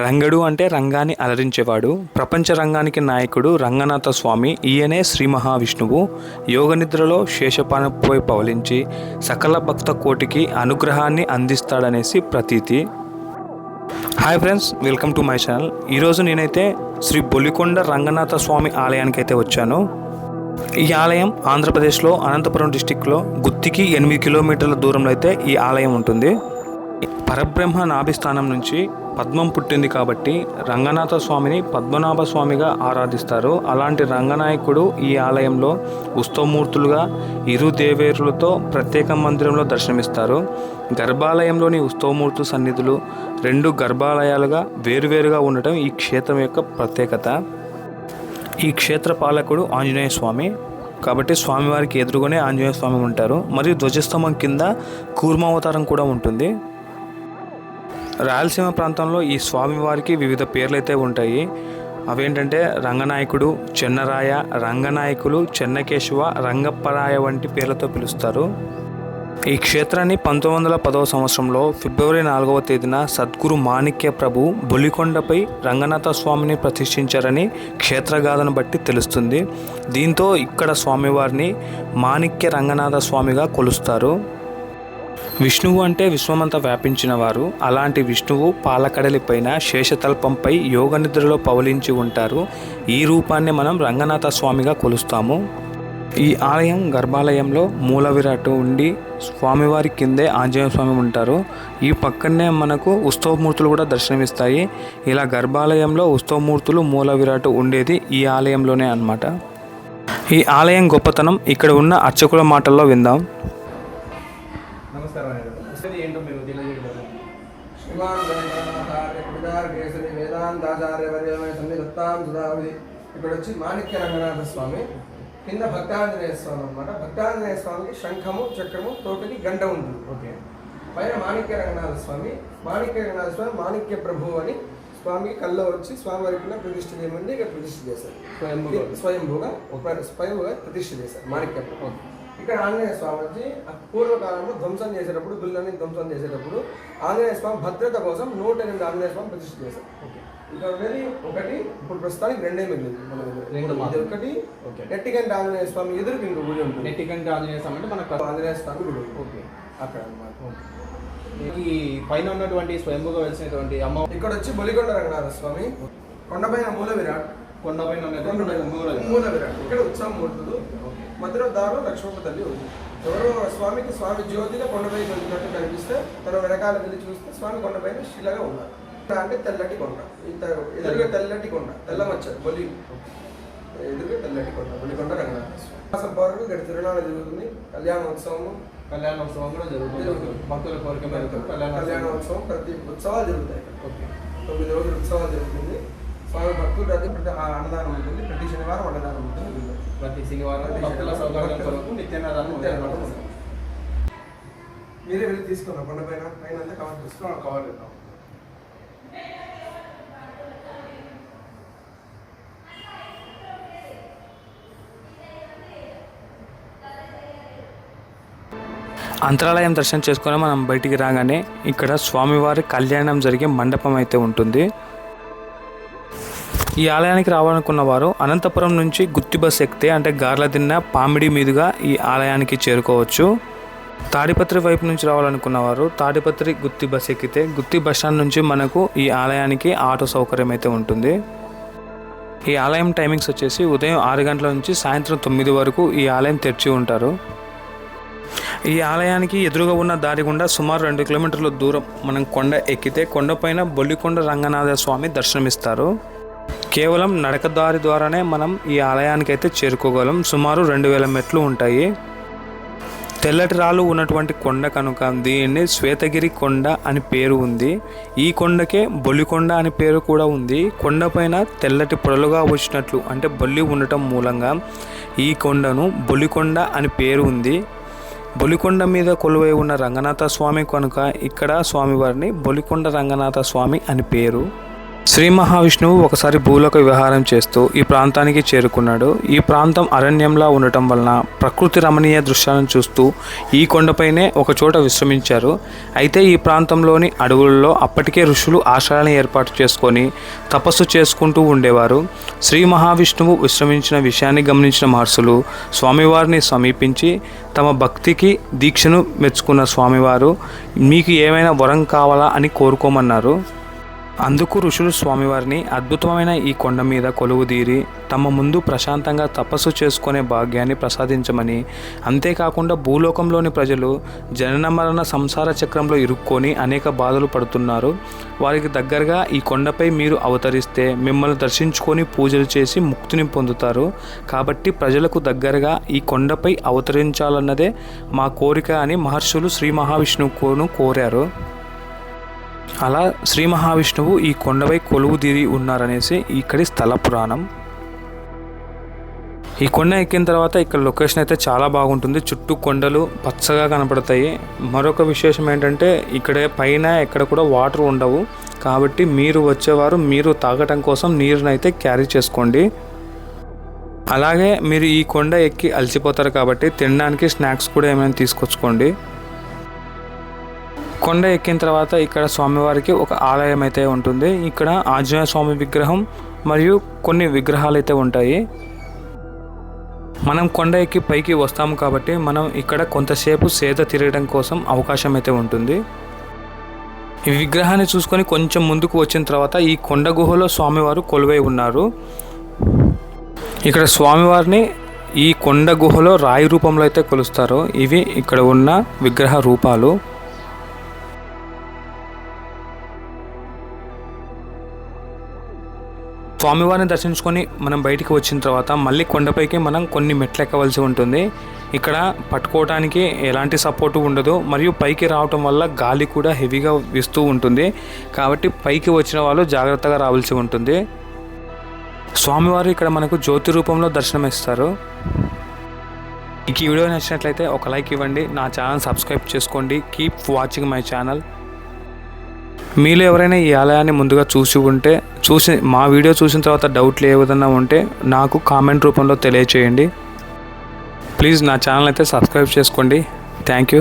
రంగడు అంటే రంగాన్ని అలరించేవాడు. ప్రపంచ రంగానికి నాయకుడు రంగనాథ స్వామి. ఈయనే శ్రీ మహావిష్ణువు. యోగనిద్రలో శేషపానపై పవలించి సకల భక్త కోటికి అనుగ్రహాన్ని అందిస్తాడనేసి ప్రతీతి. Hi friends, welcome to my channel. ఈరోజు నేనైతే శ్రీ బొలికొండ రంగనాథ స్వామి ఆలయానికి అయితే వచ్చాను. ఈ ఆలయం ఆంధ్రప్రదేశ్లో అనంతపురం డిస్టిక్లో గుత్తికి 8 కిలోమీటర్ల దూరంలో అయితే ఈ ఆలయం ఉంటుంది. పరబ్రహ్మ నాభిస్థానం నుంచి పద్మం పుట్టింది కాబట్టి రంగనాథ స్వామిని పద్మనాభ స్వామిగా ఆరాధిస్తారు. అలాంటి రంగనాయకుడు ఈ ఆలయంలో ఉత్సవమూర్తులుగా ఇరు దేవేరులతో ప్రత్యేక మందిరంలో దర్శనమిస్తారు. గర్భాలయంలోని ఉత్సవమూర్తు సన్నిధులు 2 గర్భాలయాలుగా వేరువేరుగా ఉండటం ఈ క్షేత్రం యొక్క ప్రత్యేకత. ఈ క్షేత్ర పాలకుడు ఆంజనేయ స్వామి కాబట్టి స్వామివారికి ఎదురుగానే ఆంజనేయ స్వామి ఉంటారు. మరియు ధ్వజస్తంభం కింద కూర్మావతారం కూడా ఉంటుంది. రాయలసీమ ప్రాంతంలో ఈ స్వామివారికి వివిధ పేర్లు అయితే ఉంటాయి. అవేంటంటే రంగనాయకుడు, చెన్నరాయ, రంగనాయకులు, చెన్నకేశవ, రంగప్పరాయ వంటి పేర్లతో పిలుస్తారు. ఈ క్షేత్రాన్ని 1910వ సంవత్సరంలో ఫిబ్రవరి 4వ తేదీన సద్గురు మాణిక్య ప్రభు బొలికొండపై రంగనాథ స్వామిని ప్రతిష్ఠించారని క్షేత్రగాథను బట్టి తెలుస్తుంది. దీంతో ఇక్కడ స్వామివారిని మాణిక్య రంగనాథ స్వామిగా కొలుస్తారు. విష్ణువు అంటే విశ్వమంతా వ్యాపించిన వారు. అలాంటి విష్ణువు పాలకడలిపైన శేషతల్పంపై యోగనిద్రలో పవలించి ఉంటారు. ఈ రూపాన్ని మనం రంగనాథ స్వామిగా కొలుస్తాము. ఈ ఆలయం గర్భాలయంలో మూల విరాట్ ఉండి స్వామివారి కిందే ఆంజనేయ స్వామి ఉంటారు. ఈ పక్కనే మనకు ఉత్సవమూర్తులు కూడా దర్శనమిస్తాయి. ఇలా గర్భాలయంలో ఉత్సవమూర్తులు, మూల విరాట్ ఉండేది ఈ ఆలయంలోనే అన్నమాట. ఈ ఆలయం గొప్పతనం ఇక్కడ ఉన్న అర్చకుల మాటల్లో విందాం. ఏంటో మీరు తెలియజేయగలరు? ఇక్కడ వచ్చి మాణిక్య రంగనాథ స్వామి, కింద భక్తాంజనేయ స్వామి అనమాట. భక్తాంజనేయ స్వామికి శంఖము, చక్రము, తోటకి గంట ఉంటుంది. ఓకే. పైన మాణిక్య రంగనాథ స్వామి, మాణిక్య రంగనాథ స్వామి మాణిక్య ప్రభు అని స్వామికి కల్లో వచ్చి స్వామివారికి ప్రతిష్ఠ చేయమంది ఇక్కడ ప్రతిష్ఠ చేశారు. స్వయంభూగా ప్రతిష్ఠ చేశారు మాణిక్య ప్రభు. ఇక్కడ ఆంజనేయ స్వామి వచ్చి పూర్వకాలంలో ధ్వంసం చేసేటప్పుడు, బిల్లని ధ్వంసం చేసేటప్పుడు ఆంజనేయ స్వామి భద్రత కోసం 108 ఆంజనేయ స్వామి ప్రతిష్ఠ చేశారు. ఇక్కడ ఉండేది ఒకటి, ఇప్పుడు ప్రస్తుతానికి 2 మిగిలింది మన దగ్గర. ఇది ఒకటి. నెట్టికంటి ఆంజనేయ స్వామి ఎదురుకి ఇంకో గుడి ఉంటుంది. నెట్టికంటి ఆంజనేయ స్వామి అంటే మనకు ఆంజనేయ స్వామి గుడి. ఓకే. అక్కడ అన్నమాట. ఈ పైన ఉన్నటువంటి స్వయంభూగా వెలిసినటువంటి అమ్మ ఇక్కడ వచ్చి బొలికొండ రంగనాథ స్వామి, కొండపైన మూల విరాట్, కొండపైన మూల విరాట్. ఇక్కడ ఉత్సవమూర్తులు, మధ్యలో దారిలో లక్ష్మమ్మ తల్లి ఉంది. ఎవరో స్వామి జ్యోతిగా కొండపై వెళ్తున్నట్టు కనిపిస్తే తన వెనకాల వెళ్ళి చూస్తే స్వామి కొండపైన శిలగా ఉన్నారు. అంటే తెల్లటి కొండ, ఎదురుగా తెల్లటి కొండ, తెల్లమచ్చ బొలి, ఎదురుగా తెల్లటి కొండ బొలికొండ రంగనాథ స్వామి. మాసం పౌరులు ఇక్కడ తిరునాళ్ళ జరుగుతుంది. కళ్యాణోత్సవం కూడా జరుగుతుంది. భక్తుల కోరిక మేరకు కళ్యాణోత్సవం, ప్రతి ఉత్సవాలు జరుగుతాయి. ఓకే. 9 రోజులు ఉత్సవాలు జరుగుతుంది. స్వామి భక్తులు ప్రతి అన్నదానం ఉంటుంది. ప్రతి శనివారం అన్నదానం ఉంటుంది. ప్రతి శనివారం భక్తుల సౌకర్యం కొరకు నిత్యాన్నదానం. మీరే వెళ్ళి తీసుకున్నాం కొండపైన, పైన అంతా కవర్ చేసుకున్నాం. కవర్ చేద్దాం. అంతరాలయం దర్శనం చేసుకుని మనం బయటికి రాగానే ఇక్కడ స్వామివారి కళ్యాణం జరిగే మండపం అయితే ఉంటుంది. ఈ ఆలయానికి రావాలనుకున్న వారు అనంతపురం నుంచి గుత్తి బస్ ఎక్కితే అంటే గార్లదిన్న, పామిడి మీదుగా ఈ ఆలయానికి చేరుకోవచ్చు. తాడిపత్రి వైపు నుంచి రావాలనుకున్న వారు తాడిపత్రి గుత్తి బస్ ఎక్కితే గుత్తి బస్ స్టాండ్ నుంచి మనకు ఈ ఆలయానికి ఆటో సౌకర్యం అయితే ఉంటుంది. ఈ ఆలయం టైమింగ్స్ వచ్చేసి ఉదయం 6 గంటల నుంచి సాయంత్రం 9 వరకు ఈ ఆలయం తెరిచి ఉంటారు. ఈ ఆలయానికి ఎదురుగా ఉన్న దారి గుండా సుమారు 2 కిలోమీటర్ల దూరం మనం కొండ ఎక్కితే కొండపైన బొలికొండ రంగనాథ స్వామి దర్శనమిస్తారు. కేవలం నడక దారి ద్వారానే మనం ఈ ఆలయానికి అయితే చేరుకోగలం. సుమారు 2000 మెట్లు ఉంటాయి. తెల్లటి రాళ్ళు ఉన్నటువంటి కొండ కనుక దీన్ని శ్వేతగిరి కొండ అని పేరు ఉంది. ఈ కొండకే బొలికొండ అని పేరు కూడా ఉంది. కొండపైన తెల్లటి పొరలుగా వచ్చినట్లు అంటే బొల్లి ఉండటం మూలంగా ఈ కొండను బొలికొండ అని పేరు ఉంది. బొలికొండ మీద కొలువై ఉన్న రంగనాథ స్వామి కనుక ఇక్కడ స్వామివారిని బొలికొండ రంగనాథ స్వామి అని పేరు. శ్రీ మహావిష్ణువు ఒకసారి భూలోక విహారం చేస్తూ ఈ ప్రాంతానికి చేరుకున్నాడు. ఈ ప్రాంతం అరణ్యంలా ఉండటం వలన ప్రకృతి రమణీయ దృశ్యాలను చూస్తూ ఈ కొండపైనే ఒకచోట విశ్రమించారు. అయితే ఈ ప్రాంతంలోని అడవులలో అప్పటికే ఋషులు ఆశ్రయాలను ఏర్పాటు చేసుకొని తపస్సు చేసుకుంటూ ఉండేవారు. శ్రీ మహావిష్ణువు విశ్రమించిన విషయాన్ని గమనించిన మహర్షులు స్వామివారిని సమీపించి తమ భక్తికి దీక్షను మెచ్చుకున్న స్వామివారు మీకు ఏమైనా వరం కావాలా అని కోరుకోమన్నారు. అందుకు ఋషులు స్వామివారిని అద్భుతమైన ఈ కొండ మీద కొలువుదీరి తమ ముందు ప్రశాంతంగా తపస్సు చేసుకునే భాగ్యాన్ని ప్రసాదించమని, అంతేకాకుండా భూలోకంలోని ప్రజలు జనన మరణ సంసార చక్రంలో ఇరుక్కొని అనేక బాధలు పడుతున్నారు. వారికి దగ్గరగా ఈ కొండపై మీరు అవతరిస్తే మిమ్మల్ని దర్శించుకొని పూజలు చేసి ముక్తిని పొందుతారు. కాబట్టి ప్రజలకు దగ్గరగా ఈ కొండపై అవతరించాలన్నదే మా కోరిక అని మహర్షులు శ్రీ మహావిష్ణువును కోరారు. అలా శ్రీ మహావిష్ణువు ఈ కొండపై కొలువుదీరి ఉన్నారనేసి ఇక్కడి స్థల పురాణం. ఈ కొండ ఎక్కిన తర్వాత ఇక్కడ లొకేషన్ అయితే చాలా బాగుంటుంది. చుట్టూ కొండలు పచ్చగా కనపడతాయి. మరొక విశేషం ఏంటంటే ఇక్కడ పైన ఎక్కడ కూడా వాటర్ ఉండవు. కాబట్టి మీరు వచ్చేవారు మీరు తాగటం కోసం నీరునైతే క్యారీ చేసుకోండి. అలాగే మీరు ఈ కొండ ఎక్కి అలసిపోతారు కాబట్టి తినడానికి స్నాక్స్ కూడా ఏమైనా తీసుకొచ్చుకోండి. కొండ ఎక్కిన తర్వాత ఇక్కడ స్వామివారికి ఒక ఆలయం అయితే ఉంటుంది. ఇక్కడ ఆంజనేయ స్వామి విగ్రహం మరియు కొన్ని విగ్రహాలు అయితే ఉంటాయి. మనం కొండ ఎక్కి పైకి వస్తాము కాబట్టి మనం ఇక్కడ కొంతసేపు సేద తిరగడం కోసం అవకాశం అయితే ఉంటుంది. ఈ విగ్రహాన్ని చూసుకొని కొంచెం ముందుకు వచ్చిన తర్వాత ఈ కొండ గుహలో స్వామివారు కొలువై ఉన్నారు. ఇక్కడ స్వామివారిని ఈ కొండ గుహలో రాయి రూపంలో అయితే కొలుస్తారు. ఇవి ఇక్కడ ఉన్న విగ్రహ రూపాలు. స్వామివారిని దర్శించుకొని మనం బయటికి వచ్చిన తర్వాత మళ్ళీ కొండపైకి మనం కొన్ని మెట్లు ఎక్కవలసి ఉంటుంది. ఇక్కడ పట్టుకోవడానికి ఎలాంటి సపోర్టు ఉండదు మరియు పైకి రావటం వల్ల గాలి కూడా హెవీగా వీస్తూ ఉంటుంది. కాబట్టి పైకి వచ్చిన వాళ్ళు జాగ్రత్తగా రావాల్సి ఉంటుంది. స్వామివారు ఇక్కడ మనకు జ్యోతి రూపంలో దర్శనమిస్తారు. ఈ వీడియో నచ్చినట్లయితే ఒక లైక్ ఇవ్వండి. నా ఛానల్ సబ్స్క్రైబ్ చేసుకోండి. Keep watching my channel. మీలో ఎవరైనా ఈ ఆలయాన్ని ముందుగా మా వీడియో చూసిన తర్వాత డౌట్లు ఏదైనా ఉంటే నాకు కామెంట్ రూపంలో తెలియచేయండి. ప్లీజ్ నా ఛానల్ అయితే సబ్స్క్రైబ్ చేసుకోండి. Thank you.